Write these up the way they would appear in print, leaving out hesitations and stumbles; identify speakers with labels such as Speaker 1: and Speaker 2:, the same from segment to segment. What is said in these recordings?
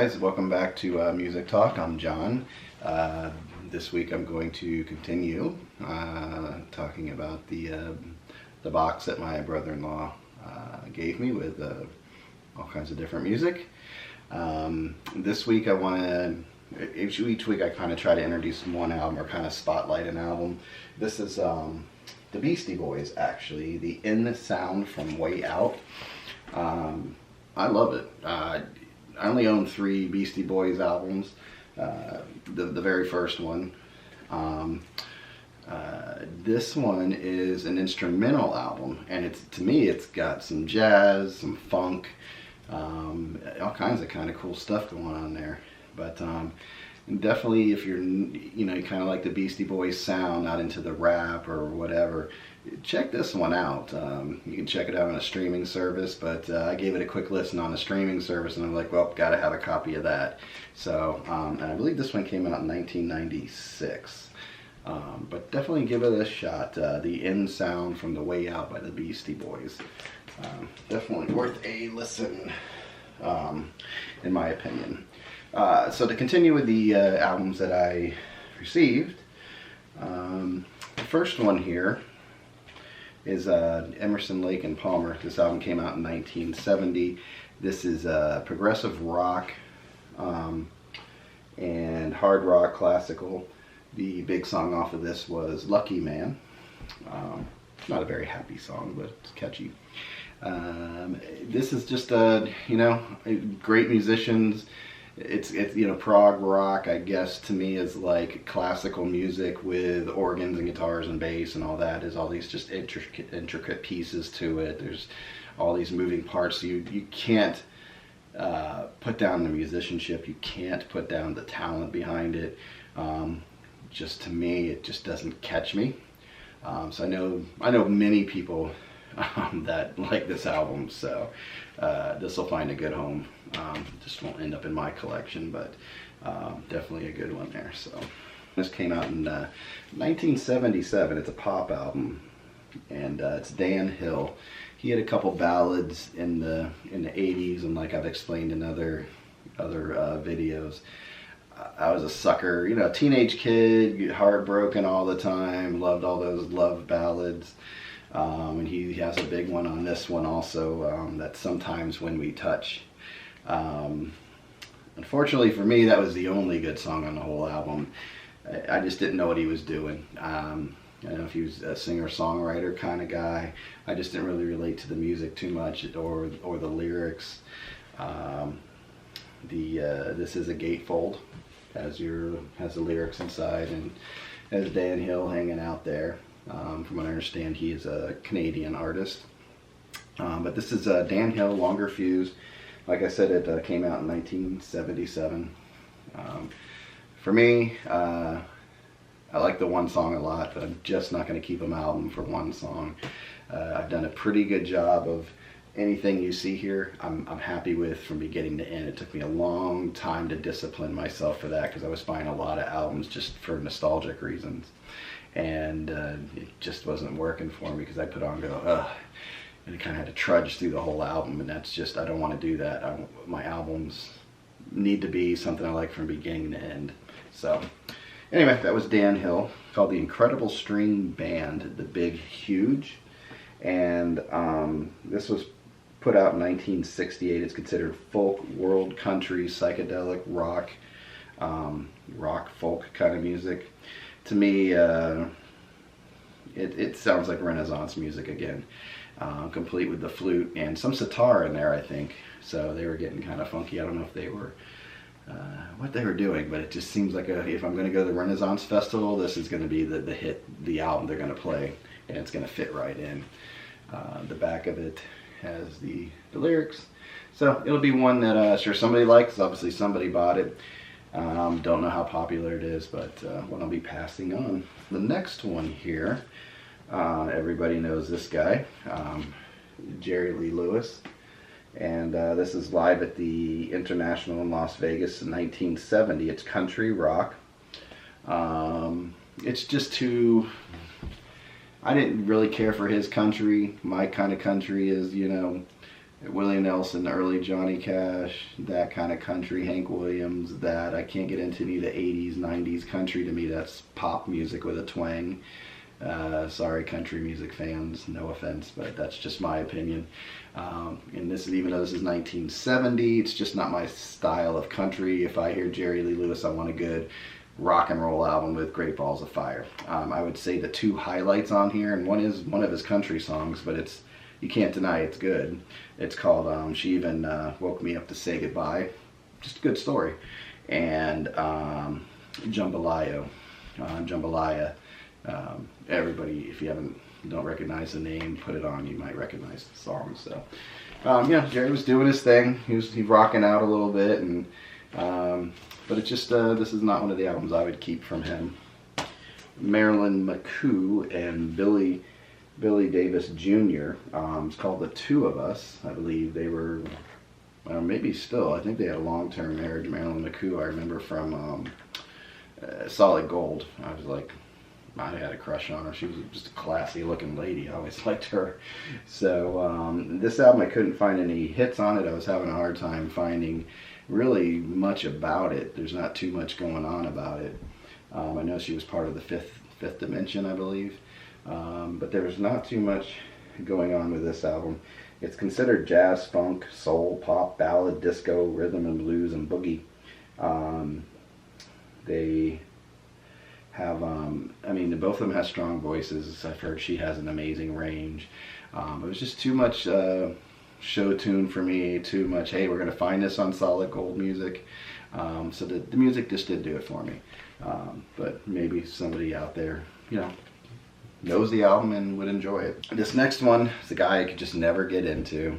Speaker 1: guys, welcome back to Music Talk. I'm John. This week I'm going to continue talking about the box that my brother-in-law gave me with all kinds of different music. This week I want to, each week I kind of try to introduce one album or kind of spotlight an album. This is the Beastie Boys, actually, the In the Sound from Way Out. I love it. I only own 3 Beastie Boys albums. The very first one. This one is an instrumental album, and to me it's got some jazz, some funk, all kinds of kind of cool stuff going on there. But definitely, if you're you kind of like the Beastie Boys sound, not into the rap or whatever, check this one out. You can check it out on a streaming service, but I gave it a quick listen on a streaming service, and I'm like, well, gotta have a copy of that. So, and I believe this one came out in 1996. But definitely give it a shot. The In Sound from the Way Out by the Beastie Boys. Definitely worth a listen, in my opinion. So to continue with the albums that I received, the first one here is Emerson, Lake and Palmer. This album came out in 1970. This is progressive rock and hard rock classical. The big song off of this was Lucky Man. Not a very happy song, but it's catchy. This is just great musicians. It's prog rock, I guess, to me is like classical music with organs and guitars and bass and all that. There's all these just intricate pieces to it. There's all these moving parts. You can't put down the musicianship. You can't put down the talent behind it. Just to me, it just doesn't catch me. So I know many people that like this album, so this will find a good home. Just won't end up in my collection, but definitely a good one there. So this came out in 1977. It's a pop album, and it's Dan Hill. He had a couple ballads in the 80s, and like I've explained in other videos, I was a sucker, teenage kid, heartbroken all the time, loved all those love ballads. And he has a big one on this one also, that's Sometimes When We Touch. Unfortunately for me, that was the only good song on the whole album. I just didn't know what he was doing. I don't know if he was a singer-songwriter kind of guy. I just didn't really relate to the music too much or the lyrics. This is a gatefold, has the lyrics inside, and has Dan Hill hanging out there. From what I understand, he is a Canadian artist. But this is Dan Hill, Longer Fuse. Like I said, it came out in 1977. For me, I like the one song a lot, but I'm just not going to keep an album for one song. I've done a pretty good job of anything you see here. I'm happy with from beginning to end. It took me a long time to discipline myself for that, because I was buying a lot of albums just for nostalgic reasons. And it just wasn't working for me, because I put on ugh, and I kind of had to trudge through the whole album, and that's just, I don't want to do that. My albums need to be something I like from beginning to end. So anyway, that was Dan Hill, called The Incredible String Band, The Big Huge. And this was put out in 1968. It's considered folk, world, country, psychedelic, rock, rock, folk kind of music. To me, it sounds like Renaissance music again, complete with the flute and some sitar in there, I think. So they were getting kind of funky. I don't know if they were, what they were doing, but it just seems like if I'm going to go to the Renaissance Festival, this is going to be the album they're going to play, and it's going to fit right in. The back of it has the lyrics. So it'll be one that sure somebody likes. Obviously somebody bought it. Don't know how popular it is, but one I'll be passing on. The next one here, everybody knows this guy, Jerry Lee Lewis, and this is live at the International in Las Vegas in 1970. It's country rock. It's just too, I didn't really care for his country. My kind of country is, Willie Nelson, early Johnny Cash, that kind of country, Hank Williams, that I can't get into any of the 80s, 90s country. To me, that's pop music with a twang. Sorry, country music fans, no offense, but that's just my opinion. And this is, even though this is 1970, it's just not my style of country. If I hear Jerry Lee Lewis, I want a good rock and roll album with Great Balls of Fire. I would say the two highlights on here, and one is one of his country songs, but it's, you can't deny it's good. It's called She Even Woke Me Up to Say Goodbye. Just a good story. And Jambalaya. Jambalaya. Everybody, if you don't recognize the name, put it on, you might recognize the song. So yeah, Jerry was doing his thing. He was rocking out a little bit, and but it's just this is not one of the albums I would keep from him. Marilyn McCoo and Billy Davis Jr. It's called The Two of Us. I believe they were, maybe still, I think they had a long-term marriage. Marilyn McCoo, I remember from Solid Gold. I was like, I had a crush on her. She was just a classy looking lady. I always liked her. So this album, I couldn't find any hits on it. I was having a hard time finding really much about it. There's not too much going on about it. I know she was part of the Fifth Dimension, I believe. But there's not too much going on with this album. It's considered jazz, funk, soul, pop, ballad, disco, rhythm and blues, and boogie. They have, both of them have strong voices. I've heard she has an amazing range. It was just too much show tune for me, too much, hey, we're going to find this on Solid Gold music. So the music just didn't do it for me. But maybe somebody out there, knows the album and would enjoy it. This next one is a guy I could just never get into.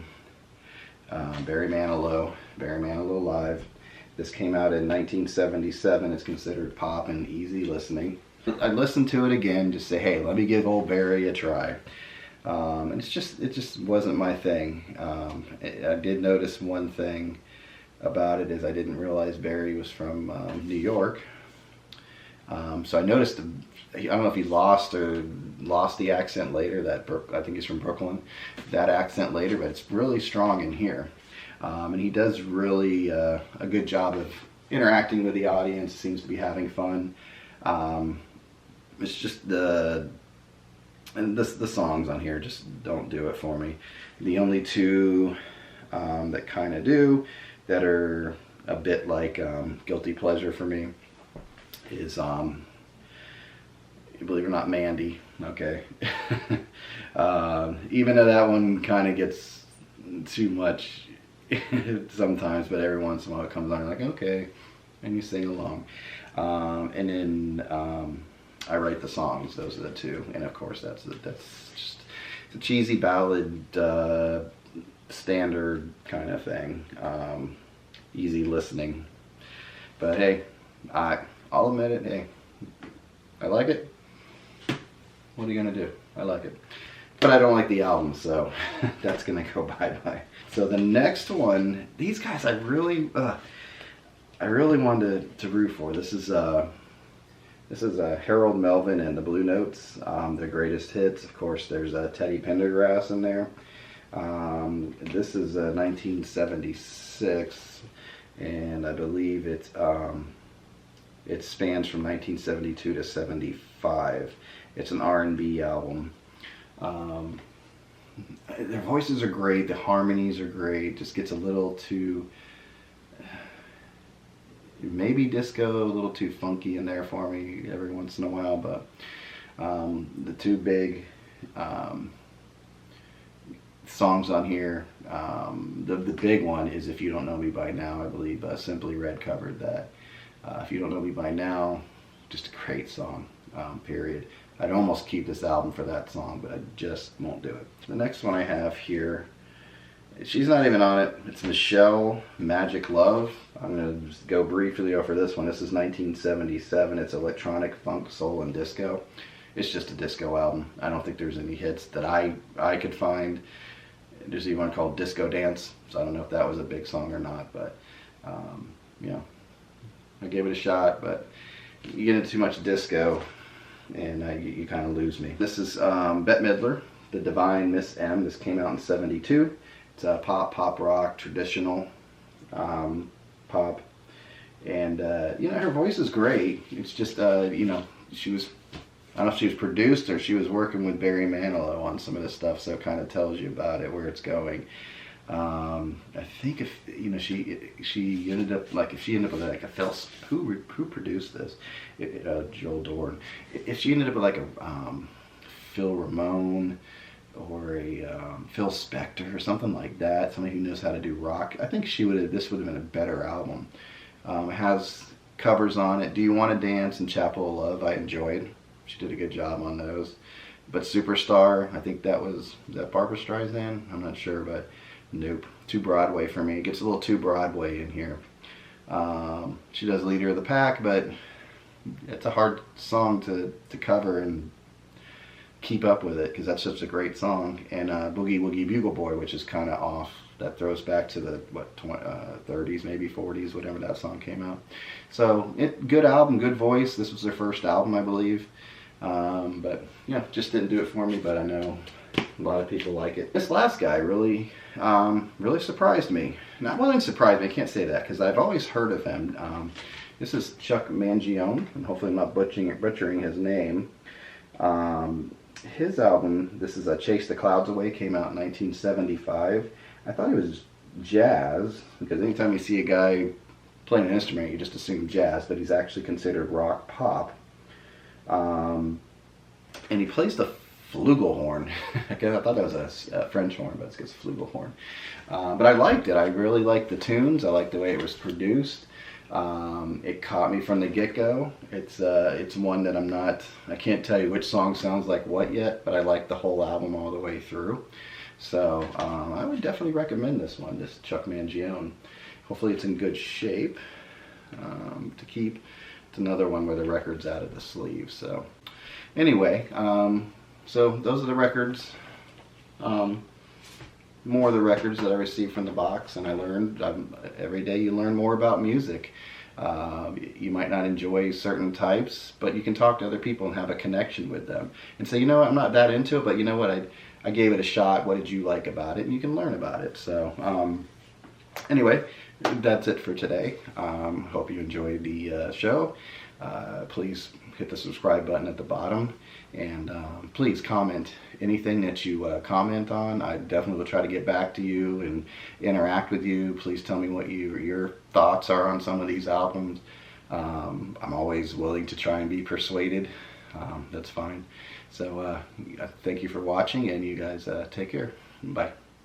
Speaker 1: Barry Manilow Live. This came out in 1977. It's considered pop and easy listening. I listened to it again, just say, hey, let me give old Barry a try. And it just wasn't my thing. I did notice one thing about it is I didn't realize Barry was from New York. So I noticed, I don't know if he lost the accent later. I think he's from Brooklyn. That accent later, but it's really strong in here. And he does really a good job of interacting with the audience. Seems to be having fun. It's just the songs on here just don't do it for me. The only two that kind of do, that are a bit like guilty pleasure for me, is believe it or not, Mandy. Okay. Even though that one kind of gets too much sometimes, but every once in a while it comes on, you're like, okay, and you sing along. And then I Write the Songs. Those are the two, and of course that's just a cheesy ballad, standard kind of thing, easy listening. But hey, I'll admit it. Hey, I like it. What are you gonna do? I like it. But I don't like the album, so that's gonna go bye-bye. So the next one, these guys I really wanted to root for. This is Harold Melvin and the Blue Notes, their greatest hits. Of course, there's Teddy Pendergrass in there. This is 1976, and I believe it spans from 1972 to 75. It's an R&B album. Their voices are great, the harmonies are great, just gets a little too, maybe disco, a little too funky in there for me every once in a while, but the two big songs on here, the big one is If You Don't Know Me By Now. I believe Simply Red covered that. If You Don't Know Me By Now, just a great song, period. I'd almost keep this album for that song, but I just won't do it. The next one I have here, she's not even on it. It's Michelle, Magic Love. I'm going to just go briefly over this one. This is 1977. It's electronic, funk, soul, and disco. It's just a disco album. I don't think there's any hits that I could find. There's even one called Disco Dance, so I don't know if that was a big song or not, but I gave it a shot, but you get into too much disco and you kind of lose me. This is Bette Midler, The Divine Miss M. This came out in 72. It's pop rock, traditional pop. And, you know, her voice is great. It's just, you know, she was, I don't know if she was produced or she was working with Barry Manilow on some of this stuff, so it kind of tells you about it, where it's going. I think if, you know, she ended up, like, if she ended up with like a who produced this? Joel Dorn. If she ended up with like a Phil Ramone or a Phil Spector or something like that, somebody who knows how to do rock, I think this would have been a better album. It has covers on it. Do You Want to Dance and Chapel of Love I enjoyed. She did a good job on those. But Superstar, I think is that Barbra Streisand? I'm not sure, but nope. Too Broadway for me. It gets a little too Broadway in here. She does Leader of the Pack, but it's a hard song to cover and keep up with it, because that's such a great song. And Boogie Woogie Bugle Boy, which is kind of off. That throws back to the 30s, maybe 40s, whatever that song came out. So good album, good voice. This was their first album, I believe. But yeah, just didn't do it for me. But I know a lot of people like it. This last guy really surprised me. Not well, surprised me. I can't say that because I've always heard of him. This is Chuck Mangione, and hopefully I'm not butchering his name. His album, this is Chase the Clouds Away, came out in 1975. I thought he was jazz, because anytime you see a guy playing an instrument, you just assume jazz, but he's actually considered rock pop. And he plays the flugelhorn. I thought that was a French horn, but it's a flugelhorn. But I liked it. I really liked the tunes. I liked the way it was produced. It caught me from the get-go. It's one that I can't tell you which song sounds like what yet, but I like the whole album all the way through. So I would definitely recommend this one, this Chuck Mangione. Hopefully it's in good shape to keep. It's another one where the record's out of the sleeve. So anyway, so those are the records. More of the records that I received from the box, and I learned every day you learn more about music. You might not enjoy certain types, but you can talk to other people and have a connection with them and say, you know what, I'm not that into it, but you know what, I gave it a shot. What did you like about it? And you can learn about it. So anyway, that's it for today. Hope you enjoyed the show. Please hit the subscribe button at the bottom, and please comment anything that you comment on. I definitely will try to get back to you and interact with you. Please tell me what your thoughts are on some of these albums. I'm always willing to try and be persuaded. That's fine. So thank you for watching, and you guys take care. Bye.